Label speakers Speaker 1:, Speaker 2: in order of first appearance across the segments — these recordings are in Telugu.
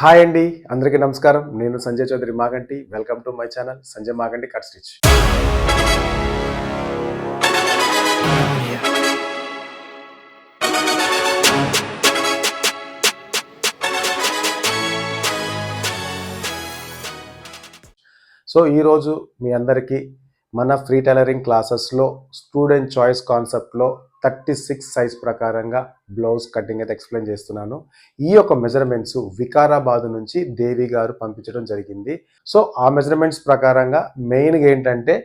Speaker 1: హాయ్ అండి, అందరికీ నమస్కారం. నేను Sanjay Chaudhary Maganti. Welcome to my channel Sanjay Maganti cut stitch. So ఈరోజు మీ అందరికీ మన ఫ్రీ టైలరింగ్ క్లాసెస్లో స్టూడెంట్ చాయిస్ కాన్సెప్ట్లో 36 సైజ్ ప్రకారంగా బ్లౌజ్ కటింగ్ అయితే ఎక్స్ప్లెయిన్ చేస్తున్నాను. ఈ యొక్క మెజర్మెంట్స్ వికారాబాద్ నుంచి దేవి గారు పంపించడం జరిగింది. సో ఆ మెజర్మెంట్స్ ప్రకారంగా మెయిన్గా ఏంటంటే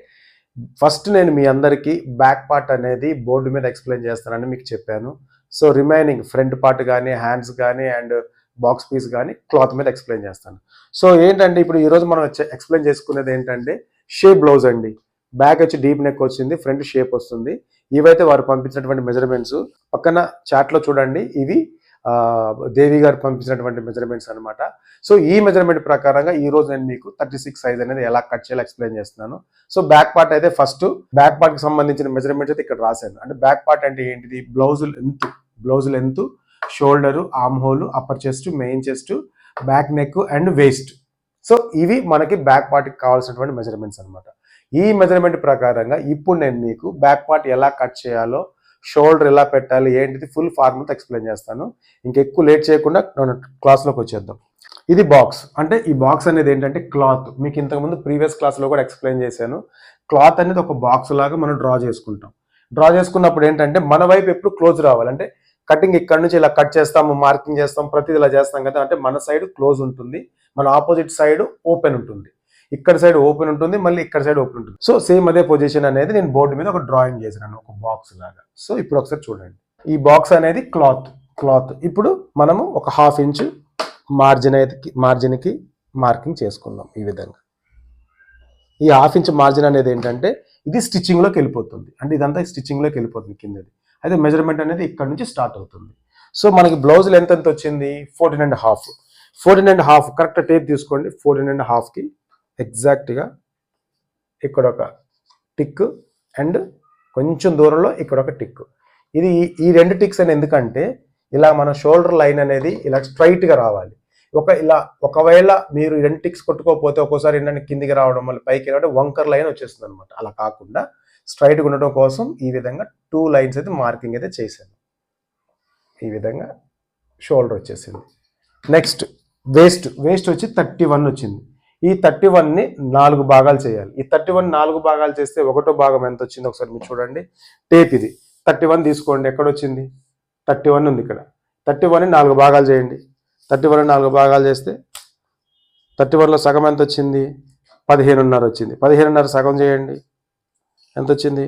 Speaker 1: ఫస్ట్ నేను మీ అందరికీ బ్యాక్ పార్ట్ అనేది బోర్డు మీద ఎక్స్ప్లెయిన్ చేస్తానని మీకు చెప్పాను. సో రిమైనింగ్ ఫ్రంట్ పార్ట్ కానీ హ్యాండ్స్ కానీ అండ్ బాక్స్ పీస్ కానీ క్లాత్ మీద ఎక్స్ప్లెయిన్ చేస్తాను. సో ఏంటంటే ఇప్పుడు ఈరోజు మనం ఎక్స్ప్లెయిన్ చేసుకునేది ఏంటంటే షేప్ బ్లౌజ్ అండి. బ్యాక్ వచ్చి డీప్ నెక్ వచ్చింది, ఫ్రంట్ షేప్ వస్తుంది. ఇవైతే వారు పంపించినటువంటి మెజర్మెంట్స్. పక్కన చాట్లో చూడండి, ఇవి దేవి గారు పంపించినటువంటి మెజర్మెంట్స్ అనమాట. సో ఈ మెజర్మెంట్ ప్రకారంగా ఈ రోజు నేను మీకు 36 సైజ్ అనేది ఎలా కట్ చేయాలో ఎక్స్ప్లెయిన్ చేస్తున్నాను. సో బ్యాక్ పార్ట్ అయితే ఫస్ట్ బ్యాక్ పార్ట్ కి సంబంధించిన మెజర్మెంట్స్ అయితే ఇక్కడ రాశాను. అంటే బ్యాక్ పార్ట్ అంటే ఏంటిది? Blouse length, shoulder, arm whole, upper chest, main chest, back neck and waste. So ఇవి మనకి బ్యాక్ పార్ట్కి కావాల్సినటువంటి మెజర్మెంట్స్ అనమాట. ఈ మెజర్మెంట్ ప్రకారంగా ఇప్పుడు నేను మీకు బ్యాక్ పార్ట్ ఎలా కట్ చేయాలో, షోల్డర్ ఎలా పెట్టాలి, ఏంటిది ఫుల్ ఫార్ములా ఎక్స్ప్లెయిన్ చేస్తాను. ఇంకెక్కువ లేట్ చేయకుండా క్లాస్లోకి వచ్చేద్దాం. ఇది బాక్స్. అంటే ఈ బాక్స్ అనేది ఏంటంటే క్లాత్. మీకు ఇంతకుముందు ప్రీవియస్ క్లాస్లో కూడా ఎక్స్ప్లెయిన్ చేశాను. క్లాత్ అనేది ఒక బాక్స్ లాగా మనం డ్రా చేసుకుంటాం. డ్రా చేసుకున్నప్పుడు ఏంటంటే మన వైపు ఎప్పుడు క్లోజ్ రావాలి. అంటే కటింగ్ ఇక్కడ నుంచి ఇలా కట్ చేస్తాము, మార్కింగ్ చేస్తాం, ప్రతిదీ ఇలా చేస్తాం కదా. అంటే మన సైడ్ క్లోజ్ ఉంటుంది, మన ఆపోజిట్ సైడ్ ఓపెన్ ఉంటుంది. ఇక్కడ సైడ్ ఓపెన్ ఉంటుంది, మళ్ళీ ఇక్కడ సైడ్ ఓపెన్ ఉంటుంది. సో సేమ్ అదే పొజిషన్ అనేది నేను బోర్డు మీద ఒక డ్రాయింగ్ చేసినాను, ఒక బాక్స్ లాగా. సో ఇప్పుడు ఒకసారి చూడండి, ఈ బాక్స్ అనేది క్లాత్. ఇప్పుడు మనము ఒక 1/2 ఇంచ్ మార్జిన్కి మార్కింగ్ చేసుకుందాం. ఈ విధంగా ఈ 1/2 ఇంచ్ మార్జిన్ అనేది ఏంటంటే ఇది స్టిచ్చింగ్లోకి వెళ్ళిపోతుంది. అంటే ఇదంతా స్టిచ్చింగ్లోకి వెళ్ళిపోతుంది కిందది. అయితే మెజర్మెంట్ అనేది ఇక్కడ నుంచి స్టార్ట్ అవుతుంది. సో మనకి బ్లౌజ్ లెంత్ ఎంత వచ్చింది? 14.5 కరెక్ట్ టేప్ తీసుకోండి. 14.5కి ఎగ్జాక్ట్గా ఇక్కడ ఒక టిక్ అండ్ కొంచెం దూరంలో ఇక్కడ ఒక టిక్. ఇది ఈ 2 టిక్స్ అని ఎందుకంటే ఇలా మన షోల్డర్ లైన్ అనేది ఇలా స్ట్రైట్గా రావాలి. ఒకవేళ మీరు 2 టిక్స్ కొట్టుకోకపోతే ఒక్కోసారి ఏంటంటే కిందికి రావడం వల్ల పైకి రావడం వంకర్ లైన్ వచ్చేస్తుంది అనమాట. అలా కాకుండా స్ట్రైట్గా ఉండటం కోసం ఈ విధంగా 2 లైన్స్ అయితే మార్కింగ్ అయితే చేశాను. ఈ విధంగా షోల్డర్ వచ్చేసింది. నెక్స్ట్ వేస్ట్ వచ్చి 31 వచ్చింది. ఈ 31ని 4 భాగాలు చేయాలి. ఈ 31 4 భాగాలు చేస్తే ఒకటో భాగం ఎంత వచ్చింది ఒకసారి మీరు చూడండి. టేప్ ఇది 31 తీసుకోండి. ఎక్కడ వచ్చింది? 31 ఉంది ఇక్కడ. 31ని 4 భాగాలు చేయండి. 31ని 4 భాగాలు చేస్తే 31లో సగం ఎంత వచ్చింది? 15.5 వచ్చింది. 15.5 సగం చేయండి, ఎంత వచ్చింది?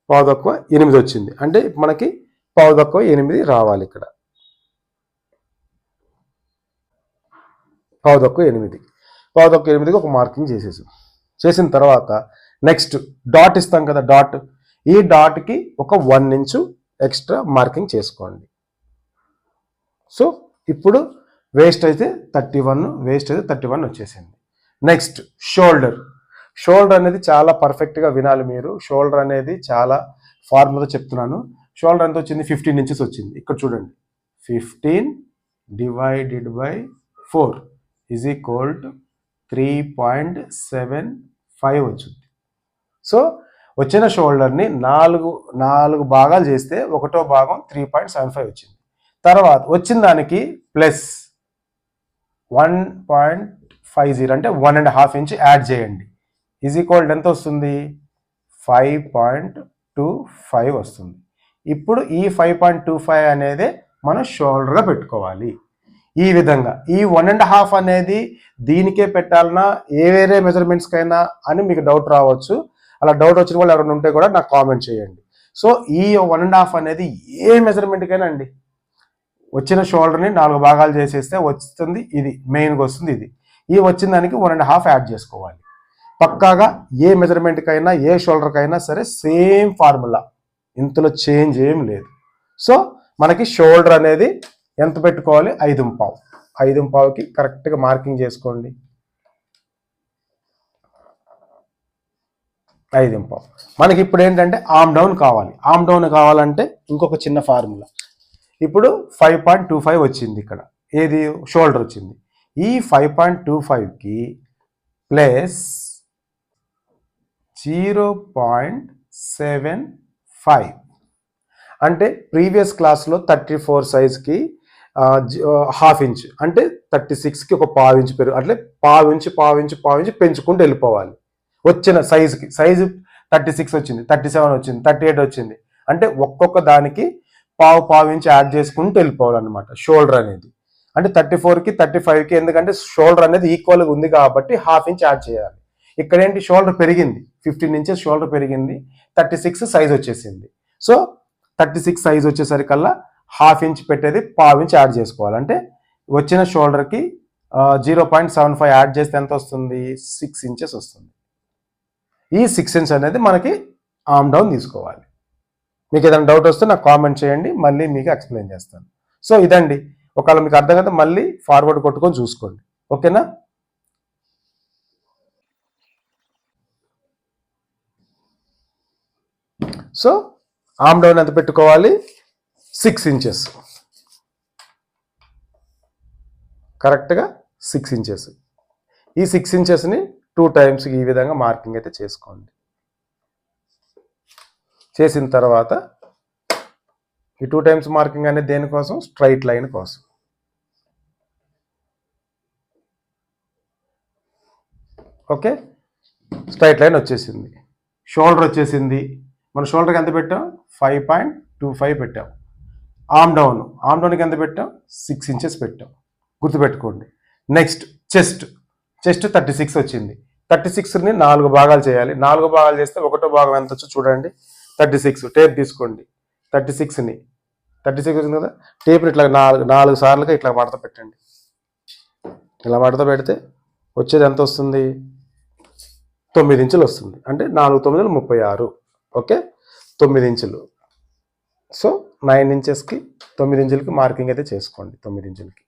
Speaker 1: 8 వచ్చింది. అంటే మనకి 8 రావాలి. ఇక్కడ 8కి ఒక మార్కింగ్ చేసిన తర్వాత నెక్స్ట్ డాట్ ఇస్తాం కదా, ఈ డాట్కి ఒక 1 ఇంచు ఎక్స్ట్రా మార్కింగ్ చేసుకోండి. సో ఇప్పుడు వేస్ట్ అయితే 31 వచ్చేసింది. నెక్స్ట్ షోల్డర్ అనేది చాలా పర్ఫెక్ట్గా వినాలి మీరు. షోల్డర్ అనేది చాలా ఫార్ములా చెప్తున్నాను. షోల్డర్ ఎంత వచ్చింది? 15 ఇంచెస్ వచ్చింది. ఇక్కడ చూడండి, 15 divided by 4 is equal to 3.75 వచ్చింది. సో వచ్చిన షోల్డర్ని 4 భాగాలు చేస్తే ఒకటో భాగం 3.75 వచ్చింది. తర్వాత వచ్చిన దానికి ప్లస్ 1.50 అంటే 1.5 ఇంచ్ యాడ్ చేయండి. ఈజ్ ఈక్వల్ ఎంత వస్తుంది? 5.25 వస్తుంది. ఇప్పుడు ఈ 5.25 అనేది మనం షోల్డర్గా పెట్టుకోవాలి. ఈ విధంగా ఈ 1.5 అనేది దీనికే పెట్టాలన్నా వేరే మెజర్మెంట్స్కైనా అని మీకు డౌట్ రావచ్చు. అలా డౌట్ వచ్చిన వాళ్ళు ఎవరైనా ఉంటే కూడా నాకు కామెంట్ చేయండి. సో ఈ 1.5 అనేది ఏ మెజర్మెంట్కైనా అండి. వచ్చిన షోల్డర్ని 4 భాగాలు చేసేస్తే వస్తుంది ఇది, మెయిన్గా వస్తుంది ఇది. ఈ వచ్చిన దానికి 1.5 యాడ్ చేసుకోవాలి. పక్కాగా ఏ మెజర్మెంట్కైనా ఏ షోల్డర్కైనా సరే సేమ్ ఫార్ములా, ఇంతలో చేంజ్ ఏం లేదు. సో మనకి షోల్డర్ అనేది ఎంత పెట్టుకోవాలి? 5.5కి కరెక్ట్గా మార్కింగ్ చేసుకోండి. 5.5 మనకి ఇప్పుడు ఏంటంటే ఆర్మ్ డౌన్ కావాలంటే ఇంకొక చిన్న ఫార్ములా. ఇప్పుడు 5.25 వచ్చింది ఇక్కడ. ఏది? షోల్డర్ వచ్చింది. ఈ 5.25కి ప్లస్ 0.75 అంటే ప్రీవియస్ క్లాస్లో 34 సైజ్కి హాఫ్ ఇంచ్ అంటే 36కి ఒక పావు ఇంచు అట్లే పావు ఇంచు పెంచుకుంటూ వెళ్ళిపోవాలి. వచ్చిన సైజు 36 వచ్చింది, 37 వచ్చింది, 38 వచ్చింది అంటే ఒక్కొక్క దానికి పావు ఇంచు యాడ్ చేసుకుంటూ వెళ్ళిపోవాలన్నమాట. షోల్డర్ అనేది అంటే 34కి 35కి, ఎందుకంటే షోల్డర్ అనేది ఈక్వల్గా ఉంది కాబట్టి హాఫ్ ఇంచ్ యాడ్ చేయాలి. ఇక్కడ ఏంటి, షోల్డర్ పెరిగింది, 15 ఇంచెస్ షోల్డర్ పెరిగింది, 36 సైజ్ వచ్చేసింది. సో 36 సైజ్ వచ్చేసరికల్లా హాఫ్ ఇంచ్ పెట్టేది పావు ఇంచ్ యాడ్ చేసుకోవాలి. అంటే వచ్చిన షోల్డర్కి 0.75 యాడ్ చేస్తే ఎంత వస్తుంది, 6 ఇంచెస్ వస్తుంది. ఈ 6 ఇంచ్ అనేది మనకి ఆర్మ్ డౌన్ తీసుకోవాలి. మీకు ఏదైనా డౌట్ వస్తే నాకు కామెంట్ చేయండి, మళ్ళీ మీకు ఎక్స్ప్లెయిన్ చేస్తాను. సో ఇదండి, ఒకవేళ మీకు అర్థం కదా మళ్ళీ ఫార్వర్డ్ కొట్టుకొని చూసుకోండి. ఓకేనా? సో ఆర్మ్ డౌన్ ఎంత పెట్టుకోవాలి, 6 ఇంచెస్, కరెక్ట్గా 6 ఇంచెస్. ఈ 6 ఇంచెస్ని 2 టైమ్స్ ఈ విధంగా మార్కింగ్ అయితే చేసుకోండి. చేసిన తర్వాత ఈ 2 టైమ్స్ మార్కింగ్ అనేది దేనికోసం, స్ట్రైట్ లైన్ కోసం. ఓకే, స్ట్రైట్ లైన్ వచ్చేసింది. షోల్డర్ వచ్చేసింది. మన షోల్డర్కి ఎంత పెట్టాం, 5.25 పెట్టాం. ఆర్మ్ డౌన్కి ఎంత పెట్టాం, 6 ఇంచెస్ పెట్టాం. గుర్తుపెట్టుకోండి. నెక్స్ట్ చెస్ట్ 36 వచ్చింది. 36ని 4 భాగాలు చేయాలి. 4 భాగాలు చేస్తే ఒకటో భాగం ఎంత వచ్చో చూడండి, 36. టేప్ తీసుకోండి, 36ని 36 వచ్చింది కదా, టేప్ని ఇట్లా 4 సార్లుగా ఇట్లా మడత పెట్టండి. ఇలా మడత పెడితే వచ్చేది ఎంత వస్తుంది, 9 ఇంచులు వస్తుంది. అంటే 4 9 36. ఓకే, 9 ఇంచులు. సో 9 ఇంచెస్కి 9 ఇంచులకి మార్కింగ్ అయితే చేసుకోండి, 9 ఇంచులకి.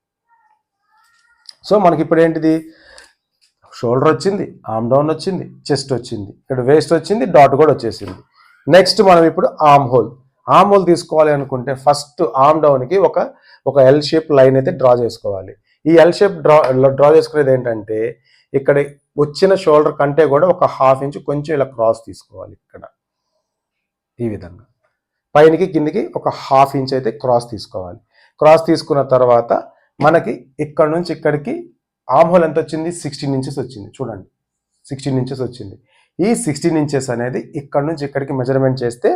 Speaker 1: సో మనకి ఇప్పుడు ఏంటిది, షోల్డర్ వచ్చింది, ఆర్మ్ డౌన్ వచ్చింది, చెస్ట్ వచ్చింది, ఇక్కడ వేస్ట్ వచ్చింది, డాట్ కూడా వచ్చేసింది. నెక్స్ట్ మనం ఇప్పుడు ఆర్మ్ హోల్ తీసుకోవాలి అనుకుంటే ఫస్ట్ ఆర్మ్ డౌన్కి ఒక ఎల్ షేప్ లైన్ అయితే డ్రా చేసుకోవాలి. ఈ ఎల్ షేప్ డ్రా చేసుకునేది ఏంటంటే, ఇక్కడ వచ్చిన షోల్డర్ కంటే కూడా ఒక హాఫ్ ఇంచ్ కొంచెం ఇలా క్రాస్ తీసుకోవాలి. ఇక్కడ ఈ విధంగా పైనకి కిందికి ఒక హాఫ్ ఇంచ్ అయితే క్రాస్ తీసుకోవాలి. క్రాస్ తీసుకున్న తర్వాత మనకి ఇక్కడ నుంచి ఇక్కడికి ఆర్మ్ హోల్ ఎంత వచ్చింది, 16 ఇంచెస్ వచ్చింది. చూడండి, 16 ఇంచెస్ వచ్చింది. ఈ 16 ఇంచెస్ అనేది ఇక్కడ నుంచి ఇక్కడికి మెజర్మెంట్ చేస్తే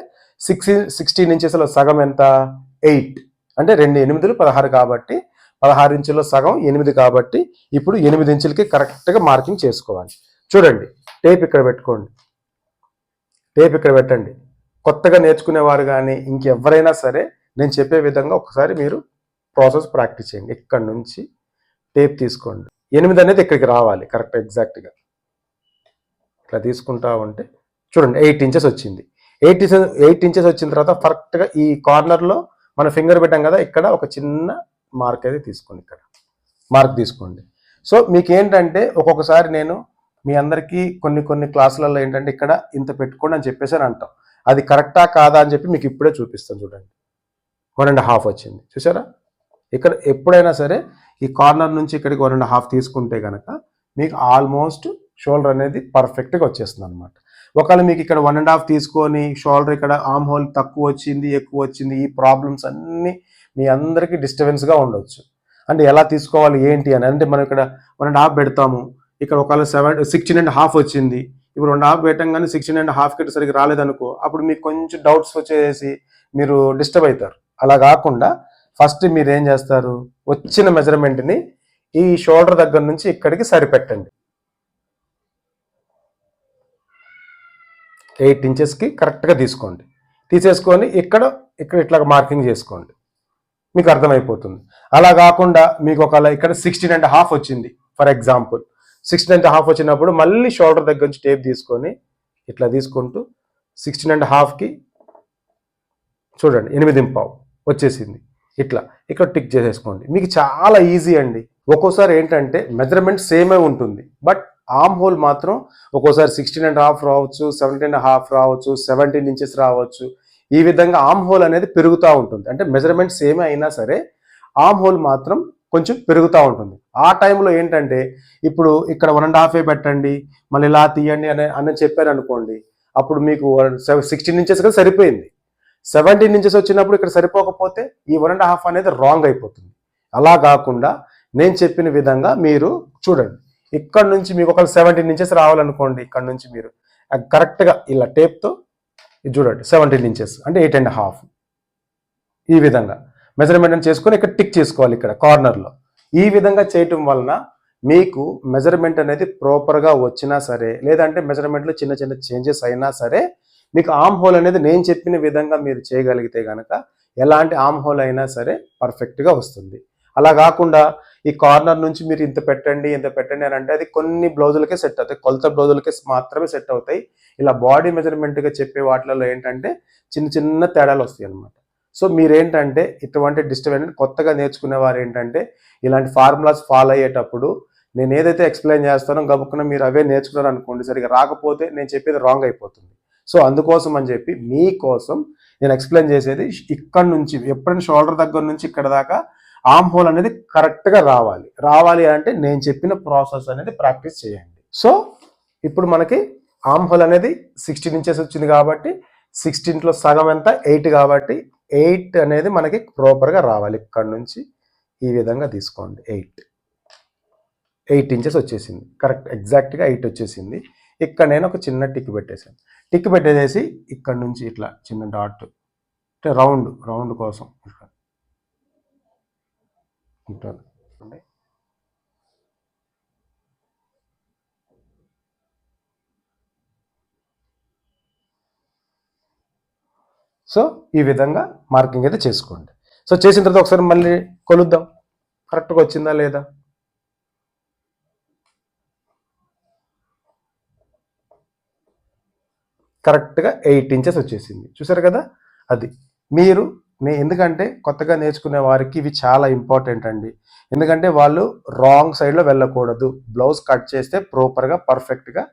Speaker 1: 16 ఇంచెస్లో సగం ఎంత, 8. అంటే 2 8 16 కాబట్టి 16 ఇంచుల్లో సగం 8 కాబట్టి ఇప్పుడు 8 ఇంచులకి కరెక్ట్గా మార్కింగ్ చేసుకోవాలి. చూడండి, టేప్ ఇక్కడ పెట్టుకోండి, టేప్ ఇక్కడ పెట్టండి. కొత్తగా నేర్చుకునేవారు కానీ ఇంకెవరైనా సరే నేను చెప్పే విధంగా ఒకసారి మీరు ప్రాసెస్ ప్రాక్టీస్ చేయండి. ఇక్కడ నుంచి టేప్ తీసుకోండి, 8 అనేది ఇక్కడికి రావాలి కరెక్ట్ ఎగ్జాక్ట్గా. ఇట్లా తీసుకుంటా ఉంటే చూడండి 8 ఇంచెస్ వచ్చింది. 8 ఇంచెస్ వచ్చిన తర్వాత కరెక్ట్గా ఈ కార్నర్లో మన ఫింగర్ పెట్టాం కదా, ఇక్కడ ఒక చిన్న మార్క్ అయితే తీసుకోండి, ఇక్కడ మార్క్ తీసుకోండి. సో మీకు ఏంటంటే ఒక్కొక్కసారి నేను మీ అందరికీ కొన్ని క్లాసులలో ఏంటంటే ఇక్కడ ఇంత పెట్టుకోండి అని చెప్పేసి అని అంటాం. అది కరెక్టా కాదా అని చెప్పి మీకు ఇప్పుడే చూపిస్తాను. చూడండి 1.5 వచ్చింది, చూసారా? ఇక్కడ ఎప్పుడైనా సరే ఈ కార్నర్ నుంచి ఇక్కడికి 1.5 తీసుకుంటే కనుక మీకు ఆల్మోస్ట్ షోల్డర్ అనేది పర్ఫెక్ట్గా వచ్చేస్తుంది అనమాట. ఒకవేళ మీకు ఇక్కడ 1.5 తీసుకొని షోల్డర్ ఇక్కడ ఆర్మ్ హోల్ తక్కువ వచ్చింది, ఎక్కువ వచ్చింది, ఈ ప్రాబ్లమ్స్ అన్నీ మీ అందరికీ డిస్టర్బెన్స్గా ఉండొచ్చు. అంటే ఎలా తీసుకోవాలి ఏంటి అని, అంటే మనం ఇక్కడ 1.5 పెడతాము, ఇక్కడ ఒకవేళ 16.5 వచ్చింది, ఇప్పుడు 2.5 పెట్టంగానే 16.5కి సరిగ్గా రాలేదనుకో, అప్పుడు మీకు కొంచెం డౌట్స్ వచ్చేసి మీరు డిస్టర్బ్ అవుతారు. అలా కాకుండా ఫస్ట్ మీరు ఏం చేస్తారు, వచ్చిన మెజర్మెంట్ని ఈ షోల్డర్ దగ్గర నుంచి ఇక్కడికి సరిపెట్టండి. 8 ఇంచెస్కి కరెక్ట్గా తీసుకోండి. తీసేసుకొని ఇక్కడ ఇట్లా మార్కింగ్ చేసుకోండి, మీకు అర్థమైపోతుంది. అలా కాకుండా మీకు ఒకవేళ ఇక్కడ 16.5 వచ్చింది ఫర్ ఎగ్జాంపుల్, 16.5 వచ్చినప్పుడు మళ్ళీ షోల్డర్ దగ్గర నుంచి టేప్ తీసుకొని ఇట్లా తీసుకుంటూ 16.5కి చూడండి 8.5 వచ్చేసింది. ఇట్లా ఇక్కడ టిక్ చేసేసుకోండి, మీకు చాలా ఈజీ అండి. ఒక్కోసారి ఏంటంటే మెజర్మెంట్ సేమే ఉంటుంది, బట్ ఆర్మ్ హోల్ మాత్రం ఒక్కోసారి 16.5 రావచ్చు, 17.5 రావచ్చు, 17 ఇంచెస్ రావచ్చు. ఈ విధంగా ఆర్మ్ హోల్ అనేది పెరుగుతూ ఉంటుంది. అంటే మెజర్మెంట్ సేమే అయినా సరే ఆర్మ్ హోల్ మాత్రం కొంచెం పెరుగుతూ ఉంటుంది. ఆ టైంలో ఏంటంటే ఇప్పుడు ఇక్కడ 1.5 పెట్టండి, మళ్ళీ ఇలా తీయండి అని చెప్పారు అనుకోండి, అప్పుడు మీకు 16 ఇంచెస్ కదా సరిపోయింది. 17 ఇంచెస్ వచ్చినప్పుడు ఇక్కడ సరిపోకపోతే ఈ 1.5 అనేది రాంగ్ అయిపోతుంది. అలా కాకుండా నేను చెప్పిన విధంగా మీరు చూడండి. ఇక్కడ నుంచి మీకు ఒక 17 ఇంచెస్ రావాలనుకోండి, ఇక్కడ నుంచి మీరు కరెక్ట్గా ఇలా టేప్తో చూడండి 17 ఇంచెస్ అంటే 8.5 ఈ విధంగా మెజర్మెంట్ చేసుకొని ఇక్కడ టిక్ చేసుకోవాలి ఇక్కడ కార్నర్లో. ఈ విధంగా చేయటం వలన మీకు మెజర్మెంట్ అనేది ప్రాపర్గా వచ్చినా సరే, లేదంటే మెజర్మెంట్లో చిన్న చిన్న చేంజెస్ అయినా సరే, మీకు ఆమ్ హోల్ అనేది నేను చెప్పిన విధంగా మీరు చేయగలిగితే కనుక ఎలాంటి ఆమ్ హోల్ అయినా సరే పర్ఫెక్ట్గా వస్తుంది. అలా కాకుండా ఈ కార్నర్ నుంచి మీరు ఇంత పెట్టండి అని అంటే అది కొన్ని బ్లౌజులకే సెట్ అవుతాయి, కొలత బ్లౌజులకే మాత్రమే సెట్ అవుతాయి. ఇలా బాడీ మెజర్మెంట్గా చెప్పే వాటిలలో ఏంటంటే చిన్న చిన్న తేడాలు వస్తాయి అన్నమాట. సో మీరేంటంటే ఇటువంటి డిస్టర్బెన్స్ కొత్తగా నేర్చుకునే వారు ఏంటంటే ఇలాంటి ఫార్ములాస్ ఫాలో అయ్యేటప్పుడు నేను ఏదైతే ఎక్స్ప్లెయిన్ చేస్తానో గబుక్కున మీరు అవే నేర్చుకున్నారు అనుకోండి, సరిగా రాకపోతే నేను చెప్పేది రాంగ్ అయిపోతుంది. సో అందుకోసం అని చెప్పి మీకోసం నేను ఎక్స్ప్లెయిన్ చేసేది ఇక్కడ నుంచి ఎప్పుడైనా షోల్డర్ దగ్గర నుంచి ఇక్కడ దాకా ఆర్మ్ హోల్ అనేది కరెక్ట్గా రావాలి అంటే నేను చెప్పిన ప్రాసెస్ అనేది ప్రాక్టీస్ చేయండి. సో ఇప్పుడు మనకి ఆర్మ్ హోల్ అనేది 16 ఇంచెస్ వచ్చింది కాబట్టి 16లో సగం ఎంత 8 కాబట్టి 8 అనేది మనకి ప్రాపర్గా రావాలి. ఇక్కడ నుంచి ఈ విధంగా తీసుకోండి. 8 ఇంచెస్ వచ్చేసింది, కరెక్ట్ ఎగ్జాక్ట్గా 8 వచ్చేసింది. ఇక్కడ నేను ఒక చిన్న టిక్ పెట్టేసాను. టిక్ పెట్టేసి ఇక్కడ నుంచి ఇట్లా చిన్న డాట్ అంటే రౌండ్ కోసం ఉంటుంది. సో ఈ విధంగా మార్కింగ్ అయితే చేసుకోండి. సో చేసిన తర్వాత ఒకసారి మళ్ళీ కొలుద్దాం, కరెక్ట్గా వచ్చిందా లేదా. కరెక్ట్గా 8 ఇంచెస్ వచ్చేసింది, చూసారు కదా. అది మీరు ఎందుకంటే కొత్తగా నేర్చుకునే వారికి ఇవి చాలా ఇంపార్టెంట్ అండి. ఎందుకంటే వాళ్ళు రాంగ్ సైడ్లో వెళ్ళకూడదు. బ్లౌజ్ కట్ చేస్తే ప్రాపర్గా పర్ఫెక్ట్గా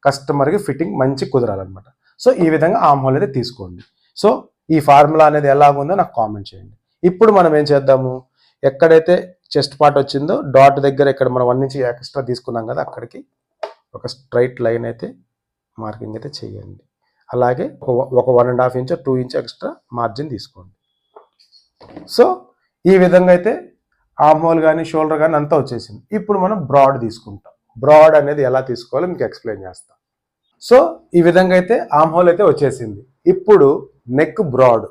Speaker 1: కస్టమర్కి ఫిట్టింగ్ మంచి కుదరాలన్నమాట. సో ఈ విధంగా ఆర్మ్ హోల్ అయితే తీసుకోండి. సో ఈ ఫార్ములా అనేది ఎలాగుందో నాకు కామెంట్ చేయండి. ఇప్పుడు మనం ఏం చేద్దాము, ఎక్కడైతే చెస్ట్ పార్ట్ వచ్చిందో డాట్ దగ్గర ఇక్కడ మనం 1 ఇంచ్ ఎక్స్ట్రా తీసుకున్నాం కదా, అక్కడికి ఒక స్ట్రైట్ లైన్ అయితే మార్కింగ్ అయితే చేయండి. అలాగే ఒక 1.5 ఇంచ్ 2 ఇంచ్ ఎక్స్ట్రా మార్జిన్ తీసుకోండి. సో ఈ విధంగా అయితే ఆర్మ్ హోల్ కానీ షోల్డర్ కానీ అంతా వచ్చేసింది. ఇప్పుడు మనం బ్రాడ్ తీసుకుంటాం. బ్రాడ్ అనేది ఎలా తీసుకోవాలో మీకు ఎక్స్ప్లెయిన్ చేస్తాం. సో ఈ విధంగా అయితే ఆర్మ్ హోల్ అయితే వచ్చేసింది. ఇప్పుడు నెక్ బ్రాడ్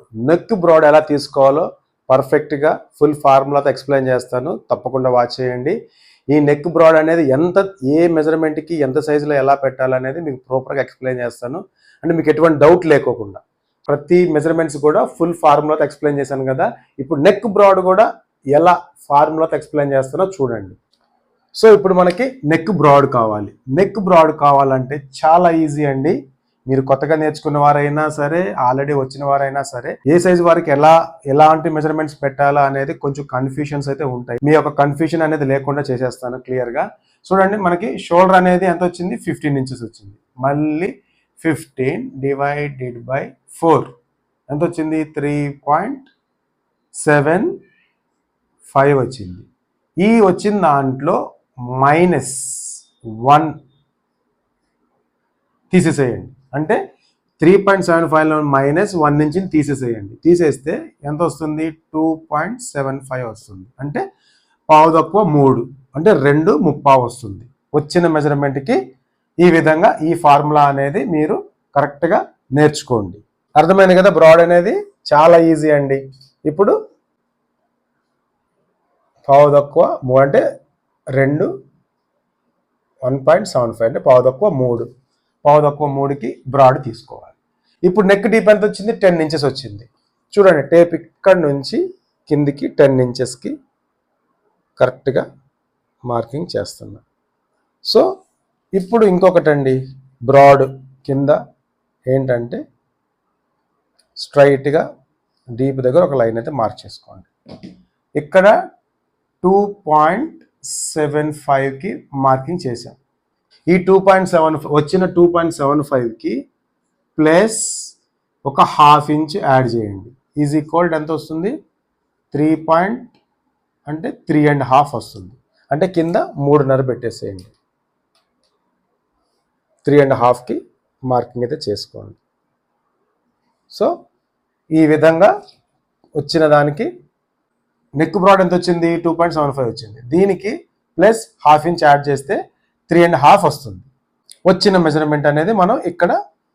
Speaker 1: ఎలా తీసుకోవాలో పర్ఫెక్ట్గా ఫుల్ ఫార్ములాతో ఎక్స్ప్లెయిన్ చేస్తాను, తప్పకుండా వాచ్ చేయండి. ఈ నెక్ బ్రాడ్ అనేది ఏ మెజర్మెంట్కి ఎంత సైజులో ఎలా పెట్టాలనేది మీకు ప్రాపర్గా ఎక్స్ప్లెయిన్ చేస్తాను. అంటే మీకు ఎటువంటి డౌట్ లేకోకుండా ప్రతి మెజర్మెంట్స్ కూడా ఫుల్ ఫార్ములాతో ఎక్స్ప్లెయిన్ చేశాను కదా. ఇప్పుడు నెక్ బ్రాడ్ కూడా ఎలా ఫార్ములాతో ఎక్స్ప్లెయిన్ చేస్తానో చూడండి. సో ఇప్పుడు మనకి నెక్ బ్రాడ్ కావాలంటే చాలా ఈజీ అండి. మీరు కొత్తగా నేర్చుకున్న వారైనా సరే, ఆల్రెడీ వచ్చిన వారైనా సరే, ఏ సైజు వారికి ఎలాంటి మెజర్మెంట్స్ పెట్టాలా అనేది కొంచెం కన్ఫ్యూషన్స్ అయితే ఉంటాయి. మీ యొక్క కన్ఫ్యూషన్ అనేది లేకుండా చేసేస్తాను క్లియర్గా. చూడండి, మనకి షోల్డర్ అనేది ఎంత వచ్చింది, 15 ఇంచెస్ వచ్చింది. మళ్ళీ 15 డివైడెడ్ బై 4 ఎంత వచ్చింది, 3.75 వచ్చింది. ఈ వచ్చిన దాంట్లో -1 తీసేసేయండి. అంటే 3.75లో -1 నుంచి తీసేసేయండి. తీసేస్తే ఎంత వస్తుంది, 2.75 వస్తుంది. అంటే పావు తక్కువ 3 అంటే 2.75 వస్తుంది. వచ్చిన మెజర్మెంట్కి ఈ విధంగా ఈ ఫార్ములా అనేది మీరు కరెక్ట్గా నేర్చుకోండి. అర్థమైంది కదా. బ్రాడ్ అనేది చాలా ఈజీ అండి. ఇప్పుడు పావు తక్కువ 3 అంటే 1.75 అంటే పావు తక్కువ 3కి బ్రాడ్ తీసుకోవాలి. ఇప్పుడు నెక్ డీప్ ఎంత వచ్చింది, 10 ఇంచెస్ వచ్చింది. చూడండి, టేప్ ఇక్కడ నుంచి కిందికి 10 ఇంచెస్కి కరెక్ట్గా మార్కింగ్ చేస్తున్నా. సో ఇప్పుడు ఇంకొకటండి, బ్రాడ్ కింద ఏంటంటే స్ట్రైట్గా డీప్ దగ్గర ఒక లైన్ అయితే మార్క్ చేసుకోండి. ఇక్కడ 2.75కి మార్కింగ్ చేశాం. ఈ 2.7 వచ్చిన 2.75కి ప్లస్ ఒక ½ ఇంచ్ యాడ్ చేయండి. ఈజ్ ఈక్వల్ ఎంత వస్తుంది, 3.75 అంటే 3.5 వస్తుంది. అంటే కింద 3.5 పెట్టేసేయండి. 3.5కి మార్కింగ్ అయితే చేసుకోండి. సో ఈ విధంగా వచ్చిన దానికి నెక్ బ్రాడ్ ఎంత వచ్చింది? 2.75 వచ్చింది. దీనికి ప్లస్ ½ ఇంచ్ యాడ్ చేస్తే 3.5 వస్తుంది. వచ్చిన మెజర్మెంట్ అనేది మనం ఇక్కడ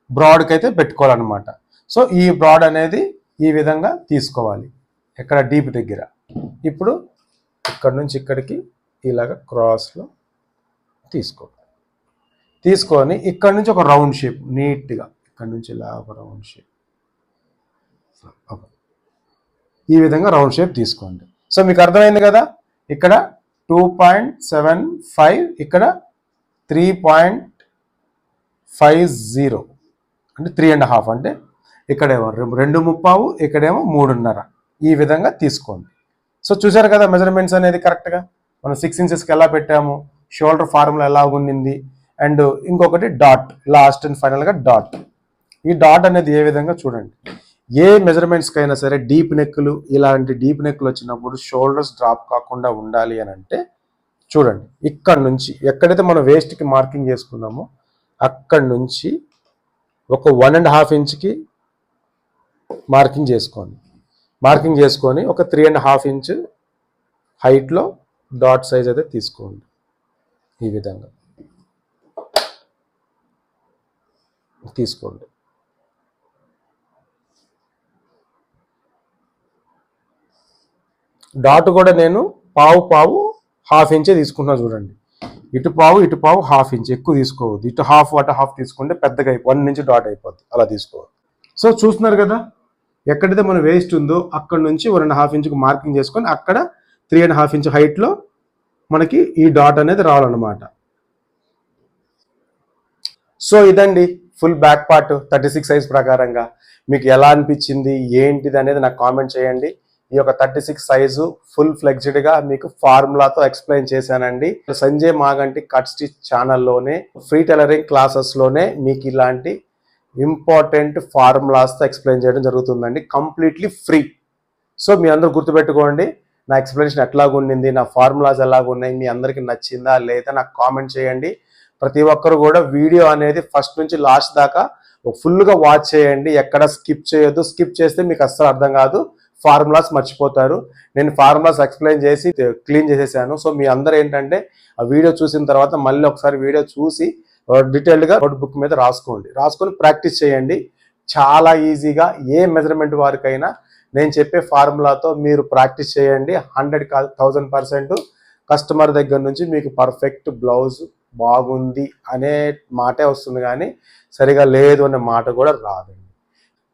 Speaker 1: బ్రాడ్కి అయితే పెట్టుకోవాలన్నమాట. సో ఈ బ్రాడ్ అనేది ఈ విధంగా తీసుకోవాలి, ఇక్కడ డీప్ దగ్గర. ఇప్పుడు ఇక్కడ నుంచి ఇక్కడికి ఇలాగ క్రాస్లో తీసుకొని ఇక్కడ నుంచి ఒక రౌండ్ షేప్ నీట్గా ఇక్కడ నుంచి ఇలా ఒక రౌండ్ షేప్, ఈ విధంగా రౌండ్ షేప్ తీసుకోండి. సో మీకు అర్థమైంది కదా, ఇక్కడ 2.75, ఇక్కడ 3.50 అంటే 3.5, అంటే ఇక్కడేమో 2.25, ఇక్కడేమో 3.5, ఈ విధంగా తీసుకోండి. సో చూసారు కదా మెజర్మెంట్స్ అనేది కరెక్ట్గా మనం 6 ఇంచెస్కి ఎలా పెట్టాము, షోల్డర్ ఫార్ములా ఎలా ఉండింది, అండ్ ఇంకొకటి డాట్, లాస్ట్ అండ్ ఫైనల్గా డాట్. ఈ డాట్ అనేది ఏ విధంగా చూడండి, ఏ మెజర్మెంట్స్కి అయినా సరే డీప్ నెక్లు, ఇలాంటి డీప్ నెక్లు వచ్చినప్పుడు షోల్డర్స్ డ్రాప్ కాకుండా ఉండాలి అని అంటే చూడండి, ఇక్కడ నుంచి ఎక్కడైతే మనం వేస్ట్కి మార్కింగ్ చేసుకున్నామో అక్కడి నుంచి ఒక 1.5 ఇంచ్కి మార్కింగ్ చేసుకొని ఒక 3.5 ఇంచ్ హైట్లో డాట్ సైజ్ అయితే తీసుకోండి. ఈ విధంగా తీసుకోండి. డాట్ కూడా నేను పావు ½ ఇంచే తీసుకుంటున్నా చూడండి. ఇటు పావు ½ ఇంచ్, ఎక్కువ తీసుకోవద్దు. ఇటు హాఫ్ అటు హాఫ్ తీసుకుంటే పెద్దగా 1 నుంచి డాట్ అయిపోద్ది, అలా తీసుకోవద్దు. సో చూస్తున్నారు కదా, ఎక్కడైతే మన వేస్ట్ ఉందో అక్కడ నుంచి 1.5 ఇంచుకి మార్కింగ్ చేసుకొని అక్కడ 3.5 ఇంచ్ హైట్లో మనకి ఈ డాట్ అనేది రావాలన్నమాట. సో ఇదండి ఫుల్ బ్యాక్ పార్ట్ 36 సైజ్ ప్రకారంగా. మీకు ఎలా అనిపించింది ఏంటిది అనేది నాకు కామెంట్ చేయండి. ఈ యొక్క 36 సైజు ఫుల్ ఫ్లెక్సిడ్గా మీకు ఫార్ములాతో ఎక్స్ప్లెయిన్ చేశానండి. సంజయ్ మాగంటి కట్ స్టిచ్ ఛానల్లోనే ఫ్రీ టైలరింగ్ క్లాసెస్లోనే మీకు ఇలాంటి ఇంపార్టెంట్ ఫార్ములాస్తో ఎక్స్ప్లెయిన్ చేయడం జరుగుతుందండి, కంప్లీట్లీ ఫ్రీ. సో మీ అందరూ గుర్తుపెట్టుకోండి, నా ఎక్స్ప్లెనేషన్ ఎట్లాగుండింది, నా ఫార్ములాస్ ఎలాగున్నాయి, మీ అందరికీ నచ్చిందా లేదా నాకు కామెంట్ చేయండి. ప్రతి ఒక్కరు కూడా వీడియో అనేది ఫస్ట్ నుంచి లాస్ట్ దాకా ఫుల్గా వాచ్ చేయండి, ఎక్కడ స్కిప్ చేయొద్దు. స్కిప్ చేస్తే మీకు అస్సలు అర్థం కాదు, ఫార్ములాస్ మర్చిపోతారు. నేను ఫార్ములాస్ ఎక్స్ప్లెయిన్ చేసి క్లీన్ చేసేసాను. సో మీ అందరూ ఏంటంటే ఆ వీడియో చూసిన తర్వాత మళ్ళీ ఒకసారి వీడియో చూసి డీటెయిల్డ్గా నోట్బుక్ మీద రాసుకొని ప్రాక్టీస్ చేయండి. చాలా ఈజీగా ఏ మెజర్మెంట్ వారికైనా నేను చెప్పే ఫార్ములాతో మీరు ప్రాక్టీస్ చేయండి. 100 కాదు 1000% కస్టమర్ దగ్గర నుంచి మీకు పర్ఫెక్ట్ బ్లౌజ్ బాగుంది అనే మాటే వస్తుంది, కానీ సరిగా లేదు అనే మాట కూడా రాదండి.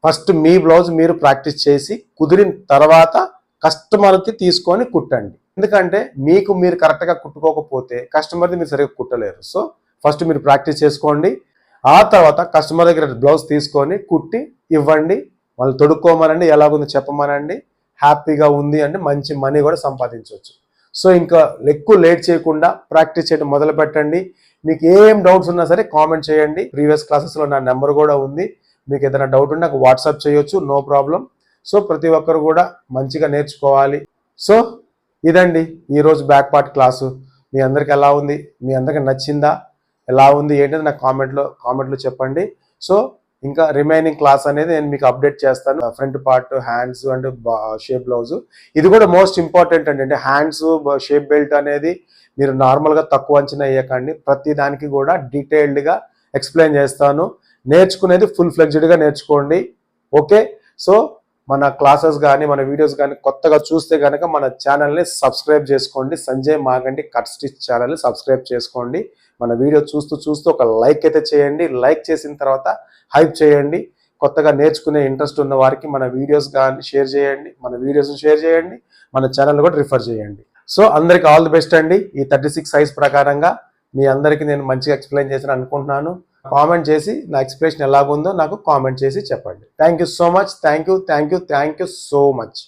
Speaker 1: ఫస్ట్ మీ బ్లౌజ్ మీరు ప్రాక్టీస్ చేసి కుదిరిన తర్వాత కస్టమర్కి తీసుకొని కుట్టండి. ఎందుకంటే మీరు కరెక్ట్గా కుట్టుకోకపోతే కస్టమర్ది మీరు సరిగ్గా కుట్టలేరు. సో ఫస్ట్ మీరు ప్రాక్టీస్ చేసుకోండి. ఆ తర్వాత కస్టమర్ దగ్గర బ్లౌజ్ తీసుకొని కుట్టి ఇవ్వండి, వాళ్ళు తొడుక్కోమనండి, ఎలాగుందో చెప్పమనండి. హ్యాపీగా ఉంది అంటే మంచి మనీ కూడా సంపాదించవచ్చు. సో ఇంకా ఎక్కువ లేట్ చేయకుండా ప్రాక్టీస్ చేయడం మొదలు పెట్టండి. మీకు ఏం డౌట్స్ ఉన్నా సరే కామెంట్ చేయండి. ప్రీవియస్ క్లాసెస్లో నా నెంబర్ కూడా ఉంది, మీకు ఏదైనా డౌట్ ఉంటే నాకు వాట్సాప్ చేయొచ్చు, నో ప్రాబ్లం. సో ప్రతి ఒక్కరు కూడా మంచిగా నేర్చుకోవాలి. సో ఇదండి ఈరోజు బ్యాక్ పార్ట్ క్లాసు. మీ అందరికి ఎలా ఉంది, మీ అందరికి నచ్చిందా, ఎలా ఉంది ఏంటంటే నాకు కామెంట్లో చెప్పండి. సో ఇంకా రిమైనింగ్ క్లాస్ అనేది నేను మీకు అప్డేట్ చేస్తాను. Front part, hands and shape blouse, ఇది కూడా మోస్ట్ ఇంపార్టెంట్ అండి. అంటే హ్యాండ్స్ షేప్ బెల్ట్ అనేది మీరు నార్మల్గా తక్కువ అంచనా వేయకండి, ప్రతి దానికి కూడా డీటెయిల్డ్గా ఎక్స్ప్లెయిన్ చేస్తాను. నేర్చుకునేది ఫుల్ ఫ్లెక్సిడ్గా నేర్చుకోండి. ఓకే, సో మన క్లాసెస్ కానీ మన వీడియోస్ కానీ కొత్తగా చూస్తే కనుక మన ఛానల్ని సబ్స్క్రైబ్ చేసుకోండి. సంజయ్ మాగంటి కట్ స్టిచ్ ఛానల్ని సబ్స్క్రైబ్ చేసుకోండి. మన వీడియో చూస్తూ ఒక లైక్ అయితే చేయండి. లైక్ చేసిన తర్వాత హైప్ చేయండి. కొత్తగా నేర్చుకునే ఇంట్రెస్ట్ ఉన్న వారికి మన వీడియోస్ కానీ షేర్ చేయండి, మన ఛానల్ కూడా రిఫర్ చేయండి. సో అందరికి ఆల్ ది బెస్ట్ అండి. ఈ 36 సైజ్ ప్రకారంగా మీ అందరికీ నేను మంచిగా ఎక్స్ప్లెయిన్ చేశాను అనుకుంటున్నాను. కామెంట్ చేసి నా ఎక్స్ప్రెషన్ ఎలాగుందో నాకు కామెంట్ చేసి చెప్పండి. Thank you so much. Thank you so much.